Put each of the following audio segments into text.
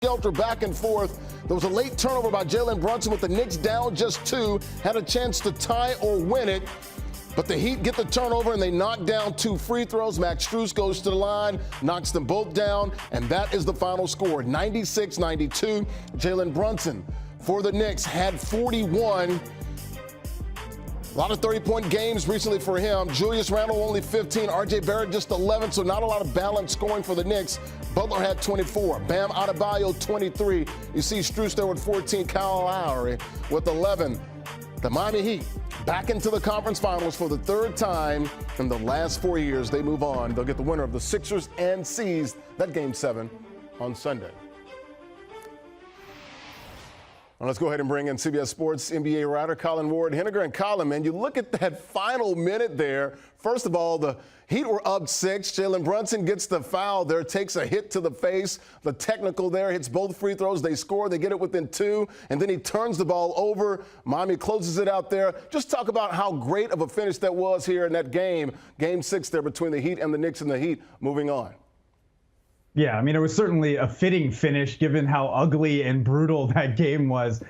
shelter back and forth. There was a late turnover by Jalen Brunson with the Knicks down just 2, had a chance to tie or win it. But the Heat get the turnover and they knock down 2 free throws. Max Strus goes to the line, knocks them both down, and that is the final score, 96-92. Jalen Brunson for the Knicks had 41. A lot of 30-point games recently for him. Julius Randle only 15. R.J. Barrett just 11, so not a lot of balanced scoring for the Knicks. Butler had 24. Bam Adebayo 23. You see Strus there with 14. Kyle Lowry with 11. The Miami Heat back into the conference finals for the 3rd time in the last 4 years. They move on. They'll get the winner of the Sixers and seize that Game 7 on Sunday. Well, let's go ahead and bring in CBS Sports NBA writer Colin Ward-Heninger. And Colin, man, you look at that final minute there. First of all, the Heat were up 6. Jalen Brunson gets the foul there, takes a hit to the face. The technical there, hits both free throws. They score. They get it within 2. And then he turns the ball over. Miami closes it out there. Just talk about how great of a finish that was here in that game. Game 6 there between the Heat and the Knicks, and the Heat moving on. Yeah, I mean, it was certainly a fitting finish given how ugly and brutal that game was.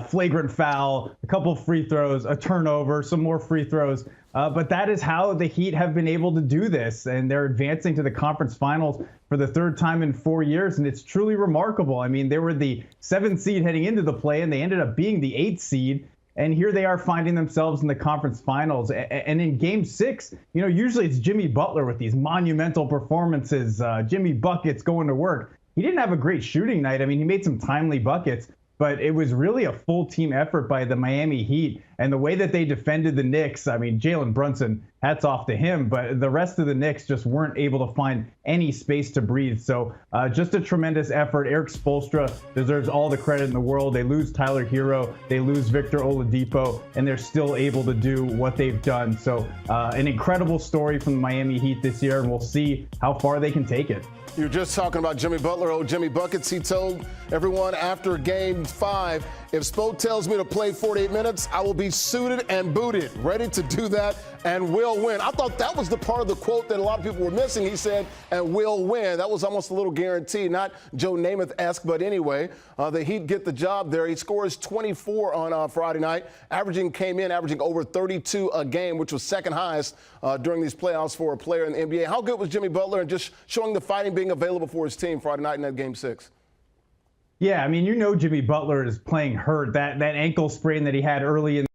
Flagrant foul, a couple free throws, a turnover, some more free throws. But that is how the Heat have been able to do this. And they're advancing to the conference finals for the 3rd time in 4 years. And it's truly remarkable. I mean, they were the 7th seed heading into the play, and they ended up being the 8th seed. And here they are finding themselves in the conference finals. And in Game 6, you know, usually it's Jimmy Butler with these monumental performances. Jimmy Buckets going to work. He didn't have a great shooting night. I mean, he made some timely buckets, but it was really a full team effort by the Miami Heat. And the way that they defended the Knicks, I mean, Jalen Brunson, hats off to him, but the rest of the Knicks just weren't able to find any space to breathe. So just a tremendous effort. Eric Spoelstra deserves all the credit in the world. They lose Tyler Hero, they lose Victor Oladipo, and they're still able to do what they've done. So an incredible story from the Miami Heat this year, and we'll see how far they can take it. You're just talking about Jimmy Butler, old Jimmy Buckets. He told everyone after Game 5, if Spo tells me to play 48 minutes, I will be suited and booted, ready to do that, and will win. I thought that was the part of the quote that a lot of people were missing. He said, and will win. That was almost a little guarantee, not Joe Namath-esque, but anyway, the Heat get the job there. He scores 24 on Friday night, came in averaging over 32 a game, which was 2nd highest during these playoffs for a player in the NBA. How good was Jimmy Butler and just showing the fighting being available for his team Friday night in that Game 6? Yeah, I mean, you know Jimmy Butler is playing hurt. That ankle sprain that he had early in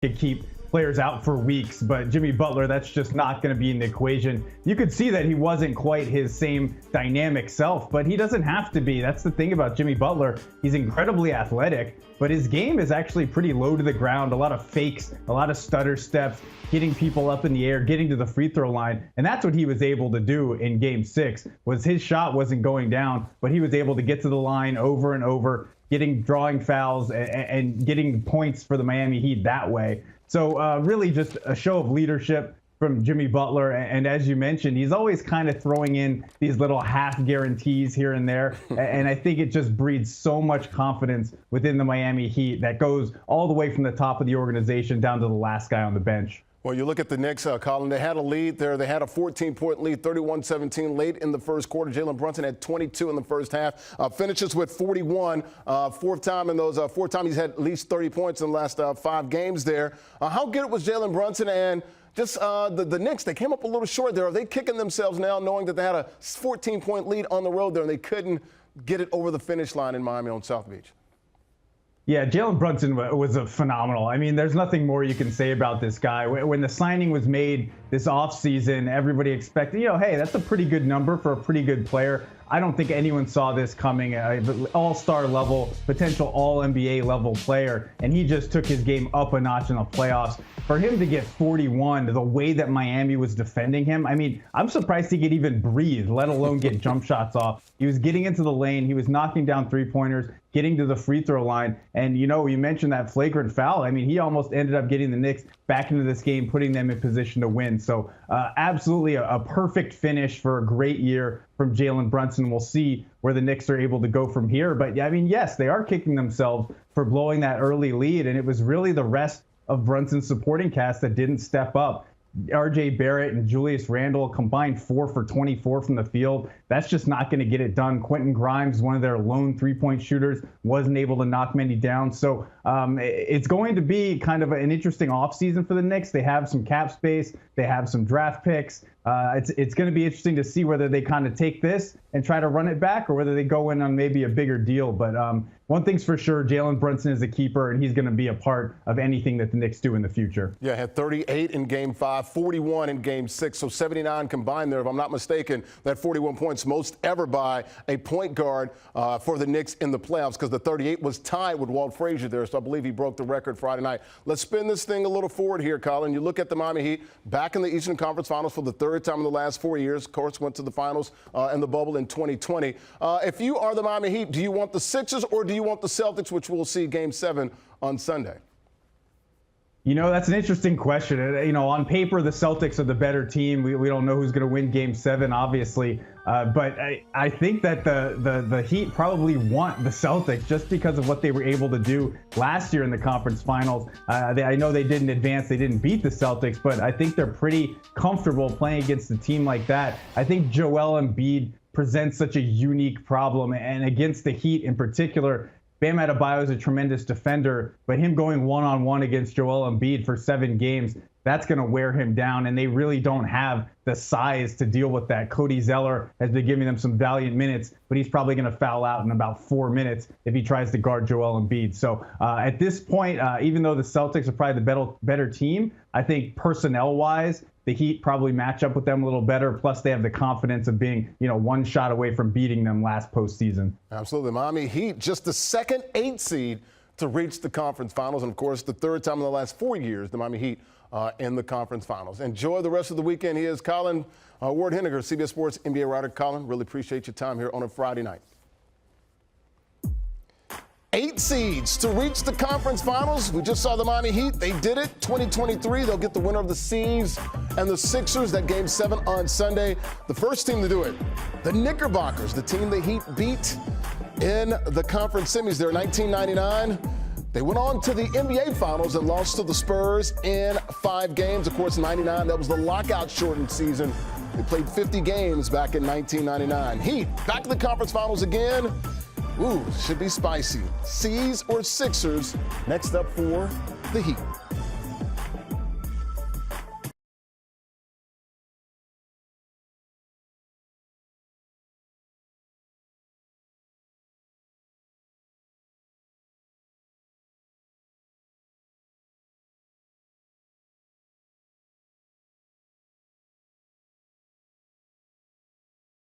the could keep players out for weeks, but Jimmy Butler, that's just not going to be in the equation. You could see that he wasn't quite his same dynamic self, but he doesn't have to be. That's the thing about Jimmy Butler. He's incredibly athletic, but his game is actually pretty low to the ground. A lot of fakes, a lot of stutter steps, hitting people up in the air, getting to the free throw line. And that's what he was able to do in Game 6, was his shot wasn't going down, but he was able to get to the line over and over, drawing fouls and getting points for the Miami Heat that way. So really just a show of leadership from Jimmy Butler. And as you mentioned, he's always kind of throwing in these little half guarantees here and there. And I think it just breeds so much confidence within the Miami Heat that goes all the way from the top of the organization down to the last guy on the bench. Well, you look at the Knicks, Colin, they had a lead there. They had a 14-point lead, 31-17 late in the first quarter. Jalen Brunson had 22 in the first half. Finishes with 41. Fourth time he's had at least 30 points in the last 5 games there. How good was Jalen Brunson? And just the Knicks, they came up a little short there. Are they kicking themselves now knowing that they had a 14-point lead on the road there and they couldn't get it over the finish line in Miami on South Beach? Yeah, Jalen Brunson was a phenomenal. I mean, there's nothing more you can say about this guy. When the signing was made this offseason, everybody expected, hey, that's a pretty good number for a pretty good player. I don't think anyone saw this coming. All-star level, potential all-NBA level player, and he just took his game up a notch in the playoffs. For him to get 41, the way that Miami was defending him, I mean, I'm surprised he could even breathe, let alone get jump shots off. He was getting into the lane. He was knocking down three-pointers, getting to the free throw line. And, you mentioned that flagrant foul. I mean, he almost ended up getting the Knicks back into this game, putting them in position to win. So absolutely a perfect finish for a great year from Jalen Brunson. We'll see where the Knicks are able to go from here. But, I mean, yes, they are kicking themselves for blowing that early lead. And it was really the rest of Brunson's supporting cast that didn't step up. RJ Barrett and Julius Randle combined 4 for 24 from the field. That's just not going to get it done. Quentin Grimes, one of their lone three-point shooters, wasn't able to knock many down. So it's going to be kind of an interesting offseason for the Knicks. They have some cap space. They have some draft picks. It's going to be interesting to see whether they kind of take this and try to run it back or whether they go in on maybe a bigger deal. But one thing's for sure, Jalen Brunson is a keeper, and he's going to be a part of anything that the Knicks do in the future. Yeah, had 38 in Game 5, 41 in Game 6, so 79 combined there. If I'm not mistaken, that 41 points most ever by a point guard for the Knicks in the playoffs, because the 38 was tied with Walt Frazier there, so I believe he broke the record Friday night. Let's spin this thing a little forward here, Colin. You look at the Miami Heat back in the Eastern Conference Finals for the third time in the last 4 years. Of course, went to the finals and the bubble in 2020. If you are the Miami Heat, do you want the Sixers or do you want the Celtics, which we'll see Game 7 on Sunday? You know, that's an interesting question. You know, on paper, the Celtics are the better team. We don't know who's going to win Game 7, obviously. But I think that the Heat probably want the Celtics just because of what they were able to do last year in the conference finals. I know they didn't advance. They didn't beat the Celtics, but I think they're pretty comfortable playing against a team like that. I think Joel Embiid presents such a unique problem, and against the Heat in particular, Bam Adebayo is a tremendous defender, but him going one-on-one against Joel Embiid for 7 games, that's going to wear him down, and they really don't have the size to deal with that. Cody Zeller has been giving them some valiant minutes, but he's probably going to foul out in about 4 minutes if he tries to guard Joel Embiid. So at this point, even though the Celtics are probably the better team, I think personnel-wise, the Heat probably match up with them a little better. Plus, they have the confidence of being, one shot away from beating them last postseason. Absolutely. Miami Heat, just the second 8 seed to reach the conference finals. And, of course, the third time in the last 4 years, the Miami Heat in the conference finals. Enjoy the rest of the weekend. He is Colin Ward-Heninger, CBS Sports NBA writer. Colin, really appreciate your time here on a Friday night. 8 seeds to reach the conference finals. We just saw the Miami Heat. They did it. 2023, they'll get the winner of the C's and the Sixers. That Game 7 on Sunday. The first team to do it, the Knickerbockers, the team the Heat beat in the conference semis there in 1999. They went on to the NBA Finals and lost to the Spurs in 5 games. Of course, 99, that was the lockout-shortened season. They played 50 games back in 1999. Heat back to the conference finals again. Ooh, should be spicy. C's or Sixers next up for the Heat.